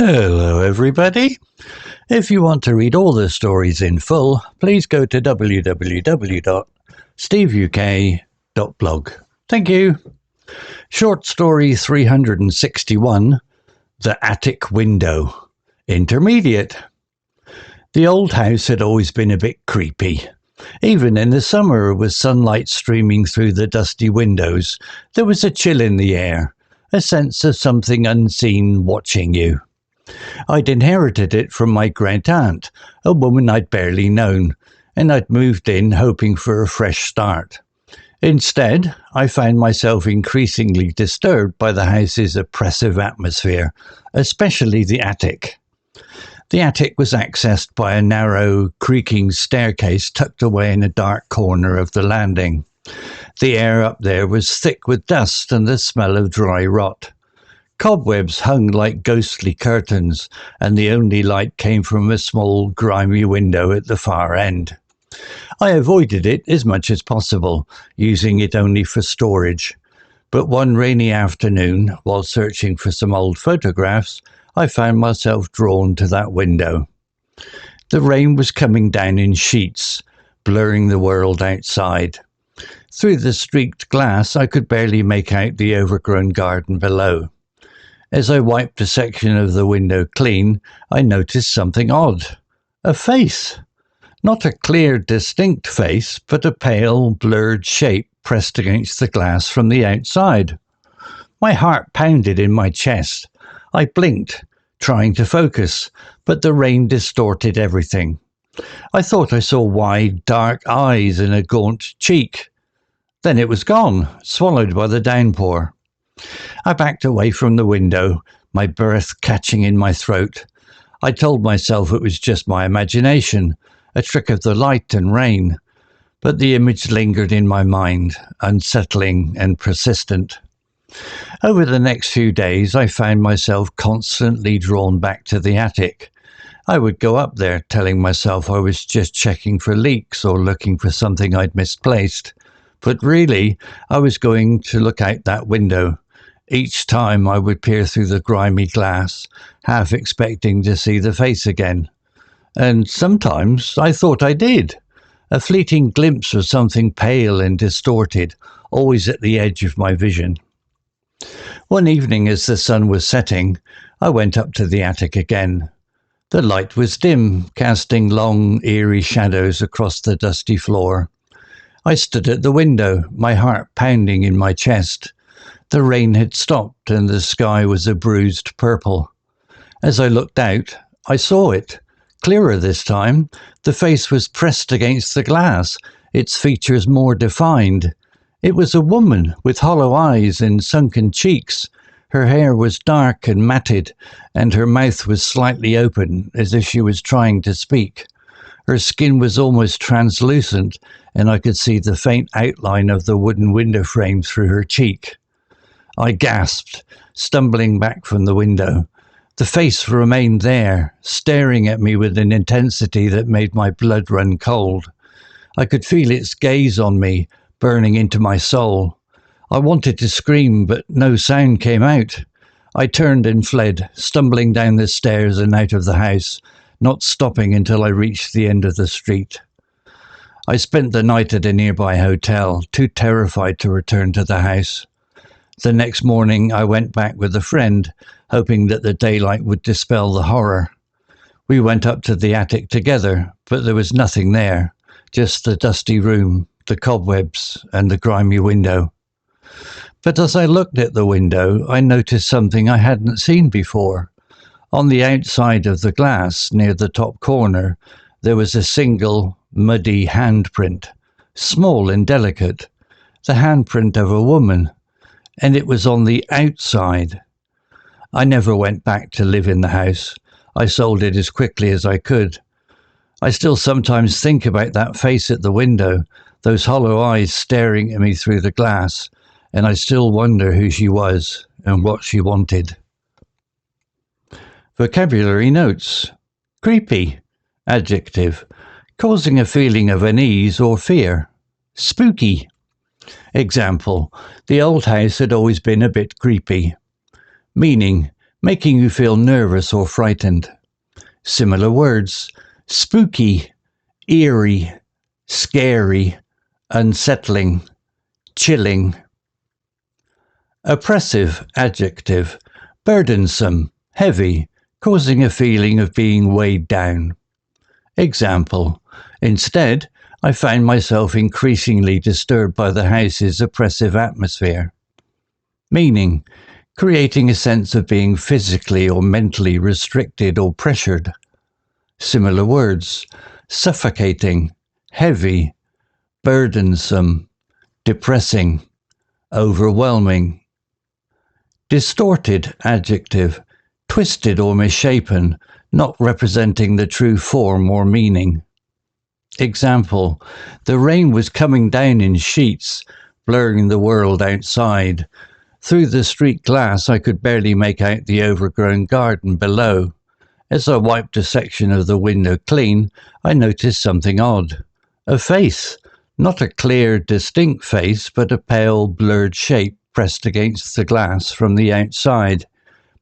Hello everybody. If you want to read all the stories in full, please go to www.steveuk.blog. Thank you. Short story 361, The Attic Window. Intermediate. The old house had always been a bit creepy. Even in the summer, with sunlight streaming through the dusty windows, there was a chill in the air, a sense of something unseen watching you. I'd inherited it from my great-aunt, a woman I'd barely known, and I'd moved in hoping for a fresh start. Instead, I found myself increasingly disturbed by the house's oppressive atmosphere, especially the attic. The attic was accessed by a narrow, creaking staircase tucked away in a dark corner of the landing. The air up there was thick with dust and the smell of dry rot. Cobwebs hung like ghostly curtains, and the only light came from a small, grimy window at the far end. I avoided it as much as possible, using it only for storage. But one rainy afternoon, while searching for some old photographs, I found myself drawn to that window. The rain was coming down in sheets, blurring the world outside. Through the streaked glass, I could barely make out the overgrown garden below. As I wiped a section of the window clean, I noticed something odd. A face. Not a clear, distinct face, but a pale, blurred shape pressed against the glass from the outside. My heart pounded in my chest. I blinked, trying to focus, but the rain distorted everything. I thought I saw wide, dark eyes and a gaunt cheek. Then it was gone, swallowed by the downpour. I backed away from the window, my breath catching in my throat. I told myself it was just my imagination, a trick of the light and rain. But the image lingered in my mind, unsettling and persistent. Over the next few days, I found myself constantly drawn back to the attic. I would go up there, telling myself I was just checking for leaks or looking for something I'd misplaced. But really, I was going to look out that window. Each time I would peer through the grimy glass, half expecting to see the face again. And sometimes I thought I did. A fleeting glimpse of something pale and distorted, always at the edge of my vision. One evening as the sun was setting, I went up to the attic again. The light was dim, casting long, eerie shadows across the dusty floor. I stood at the window, my heart pounding in my chest. The rain had stopped and the sky was a bruised purple. As I looked out, I saw it. Clearer this time, the face was pressed against the glass, its features more defined. It was a woman with hollow eyes and sunken cheeks. Her hair was dark and matted, and her mouth was slightly open, as if she was trying to speak. Her skin was almost translucent, and I could see the faint outline of the wooden window frame through her cheek. I gasped, stumbling back from the window. The face remained there, staring at me with an intensity that made my blood run cold. I could feel its gaze on me, burning into my soul. I wanted to scream, but no sound came out. I turned and fled, stumbling down the stairs and out of the house, not stopping until I reached the end of the street. I spent the night at a nearby hotel, too terrified to return to the house. The next morning I went back with a friend, hoping that the daylight would dispel the horror. We went up to the attic together, but there was nothing there, just the dusty room, the cobwebs, and the grimy window. But as I looked at the window, I noticed something I hadn't seen before. On the outside of the glass, near the top corner, there was a single, muddy handprint, small and delicate, the handprint of a woman. And it was on the outside. I never went back to live in the house. I sold it as quickly as I could. I still sometimes think about that face at the window, those hollow eyes staring at me through the glass, and I still wonder who she was and what she wanted. Vocabulary notes. Creepy. Adjective. Causing a feeling of unease or fear. Spooky. Example, the old house had always been a bit creepy. Meaning, making you feel nervous or frightened. Similar words: spooky, eerie, scary, unsettling, chilling. Oppressive adjective: burdensome, heavy, causing a feeling of being weighed down. Example: instead, I find myself increasingly disturbed by the house's oppressive atmosphere. Meaning: creating a sense of being physically or mentally restricted or pressured. Similar words: suffocating, heavy, burdensome, depressing, overwhelming. Distorted adjective: twisted or misshapen, not representing the true form or meaning. Example: the rain was coming down in sheets, blurring the world outside. Through the street glass I could barely make out the overgrown garden below. As I wiped a section of the window clean, I noticed something odd. A face. Not a clear, distinct face, but a pale, blurred shape pressed against the glass from the outside.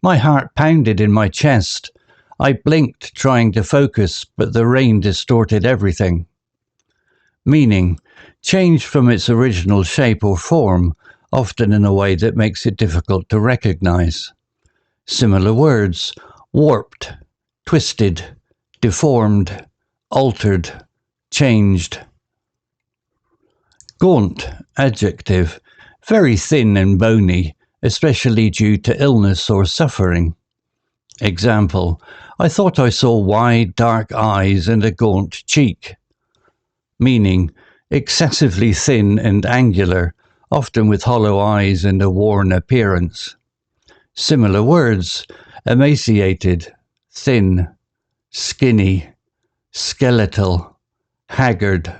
My heart pounded in my chest. I blinked, trying to focus, but the rain distorted everything. Meaning: changed from its original shape or form, often in a way that makes it difficult to recognize. Similar words: warped, twisted, deformed, altered, changed. Gaunt adjective: very thin and bony, especially due to illness or suffering. Example: I thought I saw wide, dark eyes and a gaunt cheek. Meaning: excessively thin and angular, often with hollow eyes and a worn appearance. Similar words: emaciated, thin, skinny, skeletal, haggard.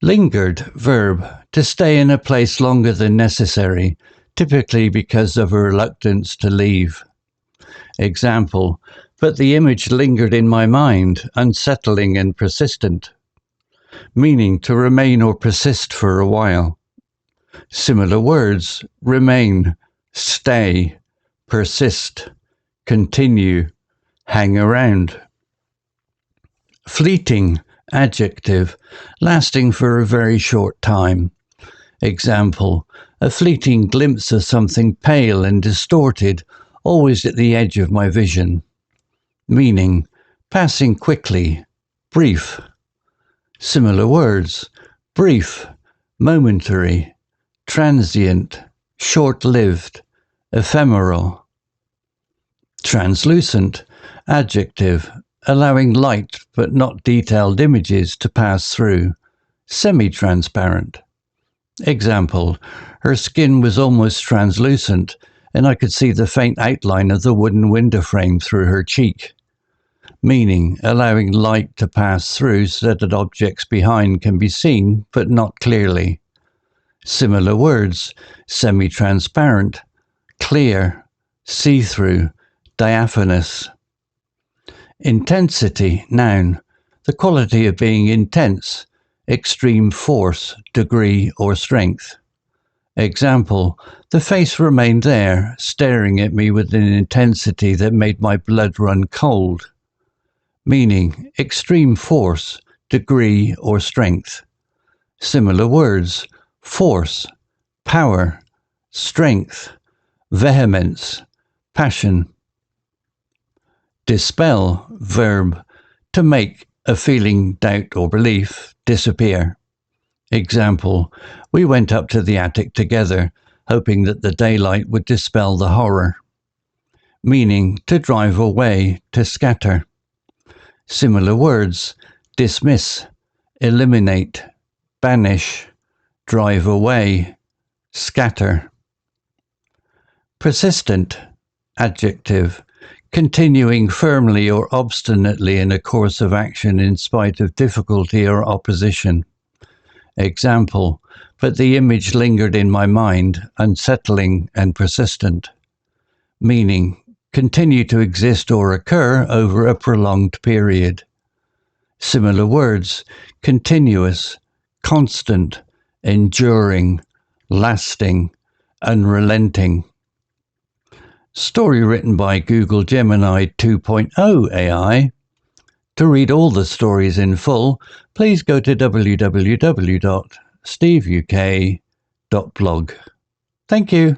Lingered verb: to stay in a place longer than necessary, typically because of a reluctance to leave. Example: but the image lingered in my mind, unsettling and persistent. Meaning: to remain or persist for a while. Similar words: remain, stay, persist, continue, hang around. Fleeting adjective: lasting for a very short time. Example: a fleeting glimpse of something pale and distorted, always at the edge of my vision. Meaning: passing quickly, brief. Similar words: brief, momentary, transient, short-lived, ephemeral. Translucent adjective: allowing light but not detailed images to pass through, semi-transparent. Example: her skin was almost translucent, and I could see the faint outline of the wooden window frame through her cheek. Meaning: allowing light to pass through so that objects behind can be seen, but not clearly. Similar words: semi-transparent, clear, see-through, diaphanous. Intensity, noun: the quality of being intense, extreme force, degree, or strength. Example: the face remained there, staring at me with an intensity that made my blood run cold. Meaning: extreme force, degree, or strength. Similar words: force, power, strength, vehemence, passion. Dispel verb: to make a feeling, doubt, or belief disappear. Example: we went up to the attic together, hoping that the daylight would dispel the horror. Meaning: to drive away, to scatter. Similar words: dismiss, eliminate, banish, drive away, scatter. Persistent adjective: continuing firmly or obstinately in a course of action in spite of difficulty or opposition. Example: but the image lingered in my mind, unsettling and persistent. Meaning: continue to exist or occur over a prolonged period. Similar words: continuous, constant, enduring, lasting, unrelenting. Story written by Google Gemini 2.0 AI. To read all the stories in full, please go to www.steveuk.blog. Thank you.